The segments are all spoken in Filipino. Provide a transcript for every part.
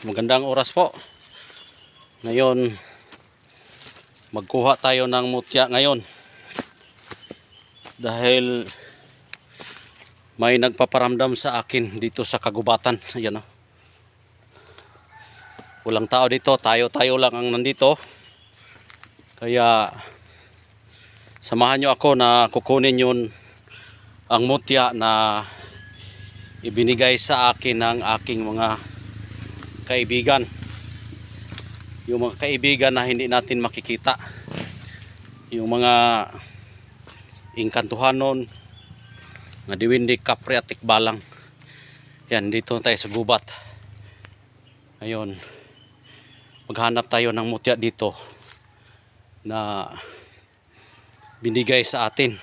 Magandang oras po. Ngayon, magkuha tayo ng mutya ngayon. Dahil may nagpaparamdam sa akin dito sa kagubatan. Ayan o. Walang tao dito. Tayo lang ang nandito. Kaya, samahan nyo ako na kukunin yun ang mutya na ibinigay sa akin ng aking mga kaibigan. Yung mga kaibigan na hindi natin makikita, yung mga Engkantuhanon, nga Diwindi, Kapre at Tikbalang. Yan, dito tayo sa gubat. Ngayon, maghanap tayo ng mutya dito na binigay sa atin.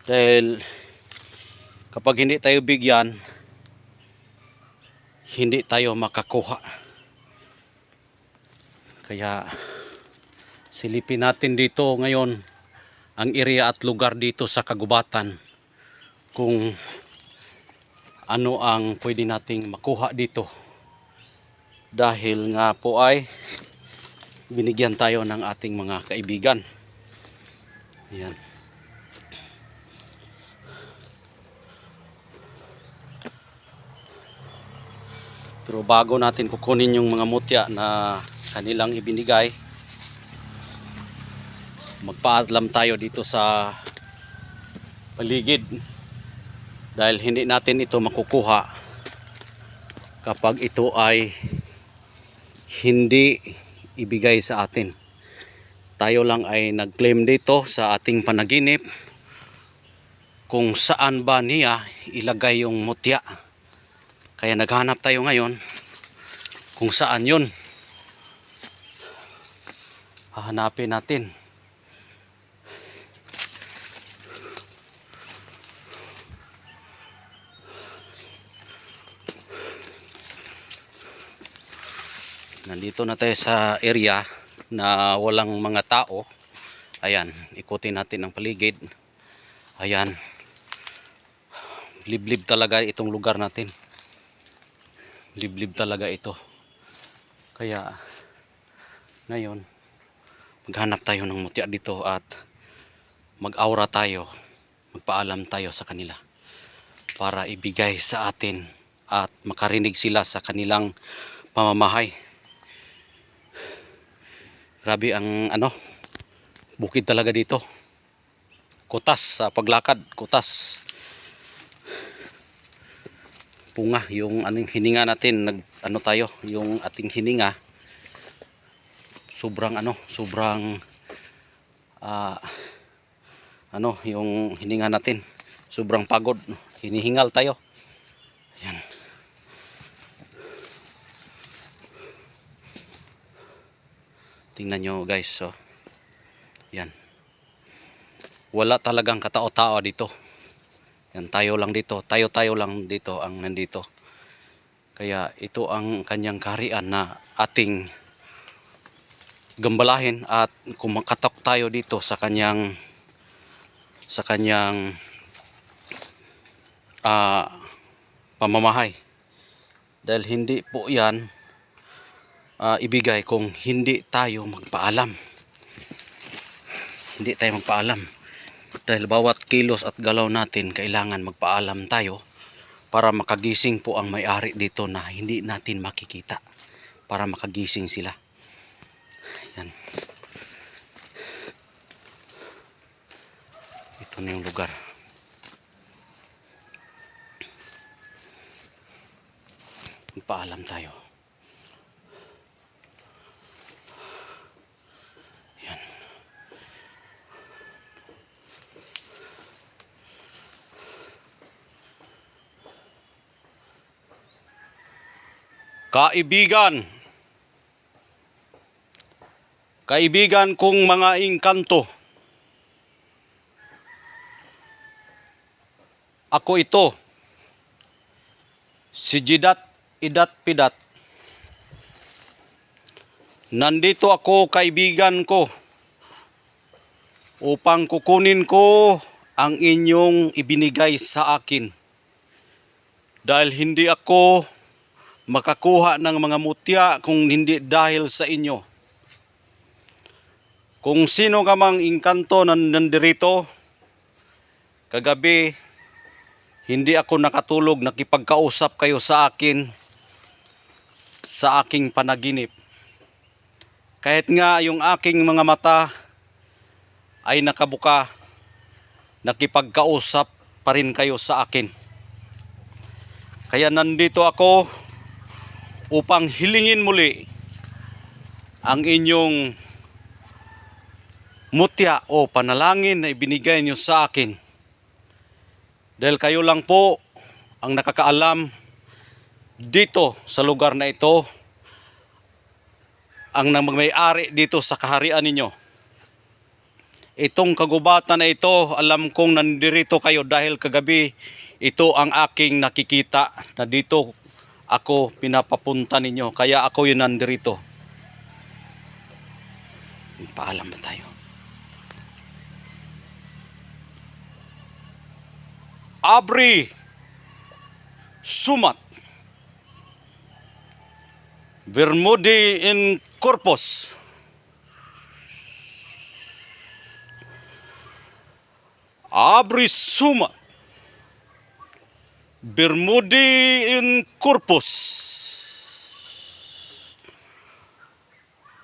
Dahil kapag hindi tayo bigyan, hindi tayo makakuha. Kaya silipin natin dito ngayon ang area at lugar dito sa kagubatan kung ano ang pwede nating makuha dito. Dahil nga po ay binigyan tayo ng ating mga kaibigan. Ayan. Pero bago natin kukunin yung mga mutya na kanilang ibinigay, magpaalam tayo dito sa paligid. Dahil hindi natin ito makukuha kapag ito ay hindi ibigay sa atin. Tayo lang ay nag-claim dito sa ating panaginip kung saan ba niya ilagay yung mutya. Kaya naghanap tayo ngayon kung saan yun. Hahanapin natin. Nandito na tayo sa area na walang mga tao. Ayan, ikutin natin ang paligid. Ayan. Liblib talaga itong lugar natin. Liblib talaga ito. Kaya ngayon maghanap tayo ng mutya dito at mag-aura tayo, magpaalam tayo sa kanila para ibigay sa atin at makarinig sila sa kanilang pamamahay. Grabe ang bukid talaga dito. Kutas sa paglakad, kutas. Punga yung hininga natin, tayo, yung ating hininga sobrang yung hininga natin sobrang pagod, hinihingal tayo. Ayan. Tingnan nyo guys, so yan, wala talagang katao-tao dito. Yan, tayo lang dito ang nandito. Kaya ito ang kanyang kaharian na ating gambalahin at kumakatok tayo dito sa kanyang pamamahay. Dahil hindi po yan ibigay kung hindi tayo magpaalam. Hindi tayo magpaalam. Dahil bawat kilos at galaw natin kailangan magpaalam tayo para makagising po ang may-ari dito na hindi natin makikita. Para makagising sila. Yan. Ito na yung lugar. Magpaalam tayo. Kaibigan kong mga engkanto, ako ito, si Jidat Idat Pidat. Nandito ako kaibigan ko upang kukunin ko ang inyong ibinigay sa akin. Dahil hindi ako makakuha ng mga mutya kung hindi dahil sa inyo. Kung sino ka mang engkanto nandirito, kagabi hindi ako nakatulog, nakipagkausap kayo sa akin sa aking panaginip. Kahit nga yung aking mga mata ay nakabuka, nakipagkausap pa rin kayo sa akin. Kaya nandito ako upang hilingin muli ang inyong mutya o panalangin na ibinigay niyo sa akin. Dahil kayo lang po ang nakakaalam dito sa lugar na ito, ang may-ari dito sa kaharian ninyo. Itong kagubatan na ito, alam kong nandirito kayo dahil kagabi ito ang aking nakikita na dito ako pinapapunta ninyo. Kaya ako yun nandirito. Paalam ba tayo? Abri sumat Bermudi in corpus abri sumat Bermudi in corpus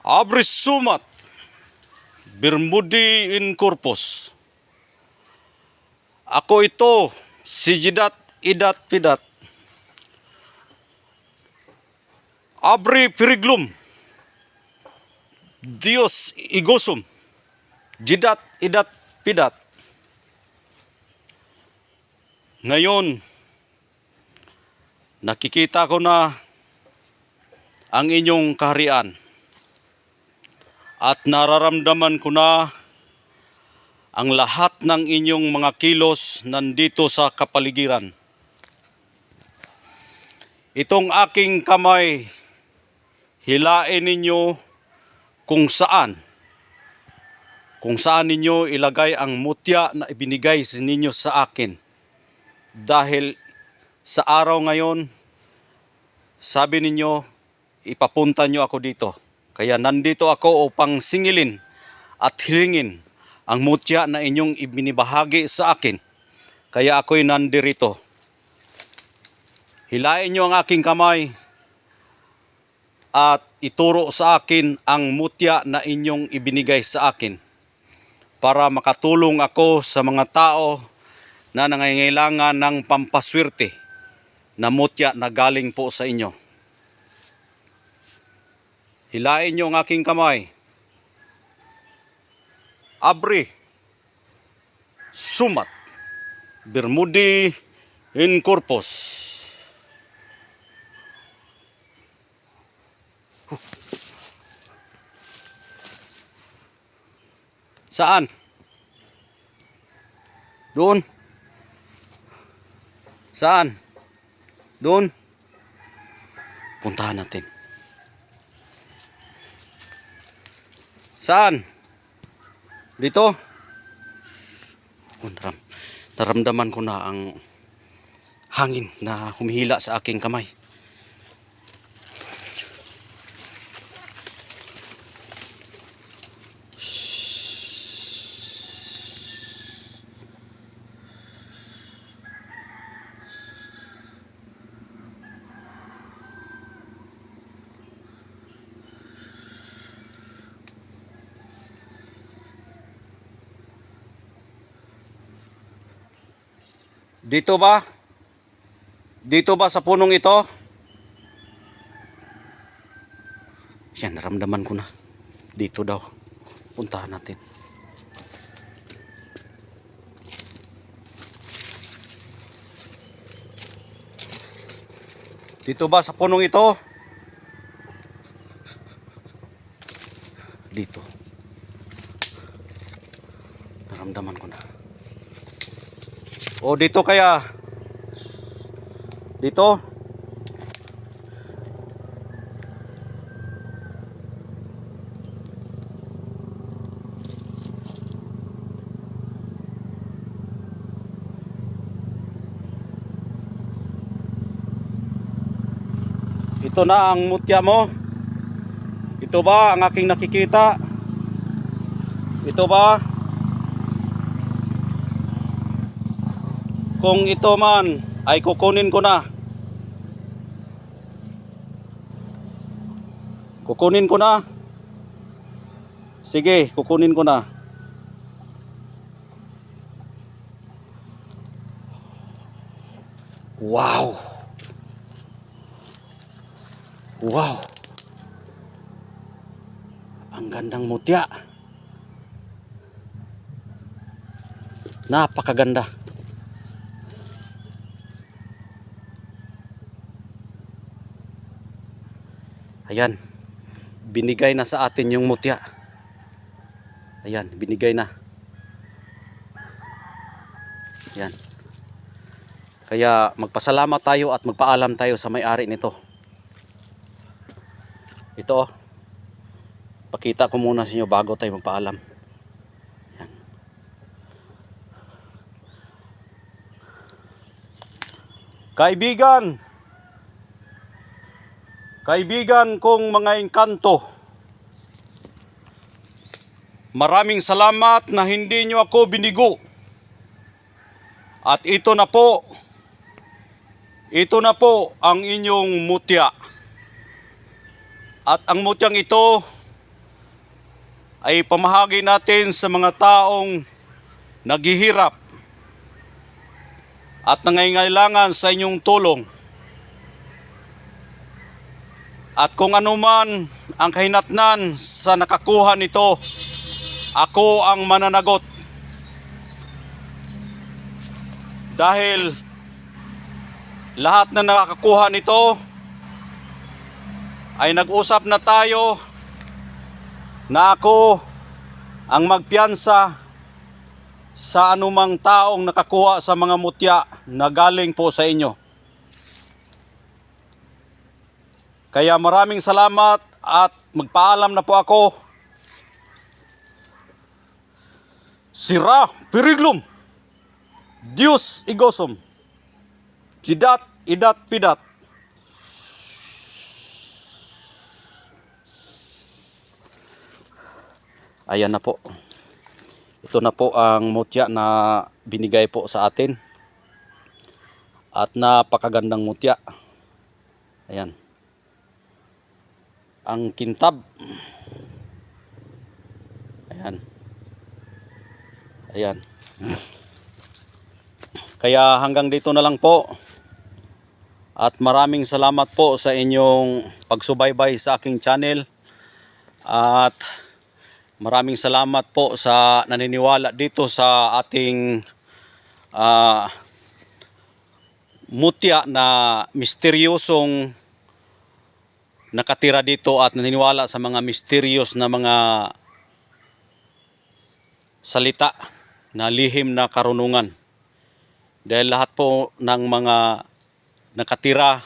abri sumat Bermudi in corpus. Ako ito, si Jidat Idat Pidat. Abri periglum. Dios igosum. Jidat Idat Pidat. Ngayon, nakikita ko na ang inyong kaharian. At nararamdaman ko na ang lahat ng inyong mga kilos nandito sa kapaligiran. Itong aking kamay, hilain ninyo kung saan ninyo ilagay ang mutya na ibinigay ninyo sa akin. Dahil sa araw ngayon, sabi ninyo, ipapunta nyo ako dito. Kaya nandito ako upang singilin at hilingin ang mutya na inyong ibinibahagi sa akin. Kaya ako'y nandirito. Hilain nyo ang aking kamay at ituro sa akin ang mutya na inyong ibinigay sa akin para makatulong ako sa mga tao na nangangailangan ng pampaswerte na mutya na galing po sa inyo. Hilain nyo ang aking kamay. Abri sumat Bermudi in corpus. Saan? Doon. Saan? Doon. Puntahan natin. Saan? Dito. Naramdaman ko na ang hangin na humihila sa aking kamay. Dito ba? Dito ba sa punong ito? Yan, naramdaman ko na. Dito daw. Puntahan natin. Dito ba sa punong ito? Dito. Naramdaman ko na. O dito kaya? Dito? Ito na ang mutya mo. Ito ba ang aking nakikita? Ito ba? Kung ito man ay kukunin ko na. Kukunin ko na. Sige, kukunin ko na. Wow. Wow. Ang gandang mutya. Napakaganda. Ayan. Binigay na sa atin yung mutya. Ayan, binigay na. Ayan. Kaya magpasalamat tayo at magpaalam tayo sa may-ari nito. Ito oh. Pakita ko muna sa inyo bago tayo magpaalam. Ayan. Kaibigan kong mga engkanto, maraming salamat na hindi nyo ako binigo. At ito na po ang inyong mutya. At ang mutyang ito ay pamahagi natin sa mga taong naghihirap at nangangailangan sa inyong tulong. At kung ano man ang kahinatnan sa nakakuha nito, ako ang mananagot. Dahil lahat na nakakuha nito ay nag-usap na tayo na ako ang magpiyansa sa anumang taong nakakuha sa mga mutya na galing po sa inyo. Kaya maraming salamat at magpaalam na po ako. Sira Piriglum, Diyos Igosom, Sidat Idat Pidat. Ayan na po. Ito na po ang mutya na binigay po sa atin. At napakagandang mutya. Ayan. Ang kintab. Ayan. Ayan. Kaya hanggang dito na lang po. At maraming salamat po sa inyong pagsubaybay sa aking channel. At maraming salamat po sa naniniwala dito sa ating mutya na misteryosong nakatira dito at naniniwala sa mga mysterious na mga salita na lihim na karunungan. Dahil lahat po ng mga nakatira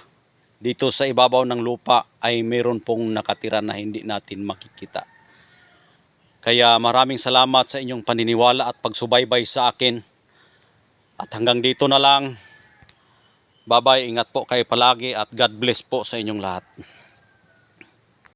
dito sa ibabaw ng lupa ay meron pong nakatira na hindi natin makikita. Kaya maraming salamat sa inyong paniniwala at pagsubaybay sa akin. At hanggang dito na lang. Bye-bye, ingat po kayo palagi at God bless po sa inyong lahat.